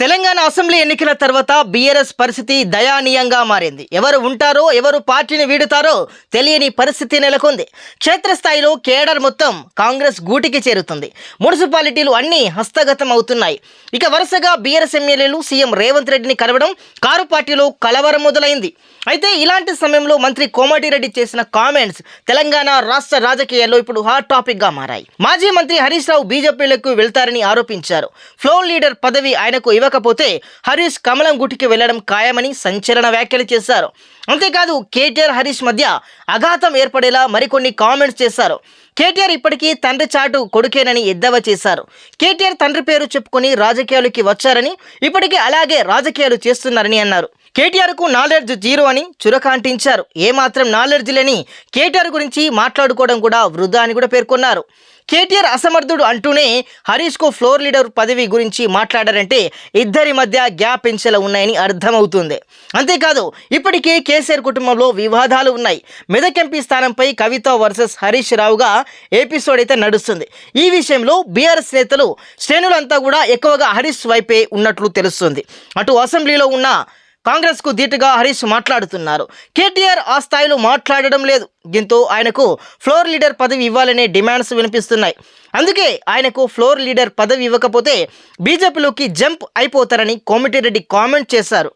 Telangana assembly ఎన్నికల తర్వాత BRS పరిస్థితి దయానీయంగా మారింది. ఎవరు ఉంటారో ఎవరు పార్టీని వీడుతారో తెలియని పరిస్థితి నెలకొంది. క్షేత్రస్థాయిలో కేడర్ మొత్తం కాంగ్రెస్ గూటికి చేరుతుంది. మున్సిపాలిటీలు అన్నీ హస్తగతం అవుతున్నాయి. ఇక వరుసగా బీఆర్ఎస్ ఎమ్మెల్యేలు సీఎం రేవంత్ రెడ్డిని కలవడం కారు పార్టీలో కలవరం మొదలైంది. అయితే ఇలాంటి సమయంలో మంత్రి కోమటిరెడ్డి చేసిన కామెంట్స్ తెలంగాణ రాష్ట్ర రాజకీయాల్లో ఇప్పుడు హాట్ టాపిక్గా మారాయి. మాజీ మంత్రి హరీష్ రావు బీజేపీలకు వెళ్తారని ఆరోపించారు. ఫ్లోర్ లీడర్ పదవి ఆయనకు ఇవ్వకపోతే హరీష్ కమలం గుటికి వెళ్లడం ఖాయమని సంచలన వ్యాఖ్యలు చేశారు. అంతేకాదు కేటీఆర్ హరీష్ మధ్య అఘాతం ఏర్పడేలా మరికొన్ని కామెంట్స్ చేశారు. కేటీఆర్ ఇప్పటికీ తండ్రి చాటు కొడుకేనని ఎద్దేవా చేశారు. కేటీఆర్ తండ్రి పేరు చెప్పుకొని రాజకీయాలకి వచ్చారని, ఇప్పటికీ అలాగే రాజకీయాలు చేస్తున్నారని అన్నారు. కేటీఆర్కు నాలెడ్జ్ జీరో అని చురకాంటించారు. ఏమాత్రం నాలెడ్జ్ లేని కేటీఆర్ గురించి మాట్లాడుకోవడం కూడా వృధా అని కూడా పేర్కొన్నారు. కేటీఆర్ అసమర్థుడు అంటూనే హరీష్కు ఫ్లోర్ లీడర్ పదవి గురించి మాట్లాడారంటే ఇద్దరి మధ్య గ్యాప్ పెంచేలా ఉన్నాయని అర్థమవుతుంది. అంతేకాదు ఇప్పటికే కేసీఆర్ కుటుంబంలో వివాదాలు ఉన్నాయి. మెదక్ ఎంపీ స్థానంపై కవిత వర్సెస్ హరీష్ రావుగా ఎపిసోడ్ అయితే నడుస్తుంది. ఈ విషయంలో బీఆర్ఎస్ నేతలు శ్రేణులంతా కూడా ఎక్కువగా హరీష్ వైపే ఉన్నట్లు తెలుస్తుంది. అటు అసెంబ్లీలో ఉన్న కాంగ్రెస్కు ధీటుగా హరీష్ మాట్లాడుతున్నారు. కేటీఆర్ ఆ స్థాయిలో మాట్లాడడం లేదు. దీంతో ఆయనకు ఫ్లోర్ లీడర్ పదవి ఇవ్వాలనే డిమాండ్స్ వినిపిస్తున్నాయి. అందుకే ఆయనకు ఫ్లోర్ లీడర్ పదవి ఇవ్వకపోతే బీజేపీలోకి జంప్ అయిపోతారని కోమటిరెడ్డి కామెంట్ చేశారు.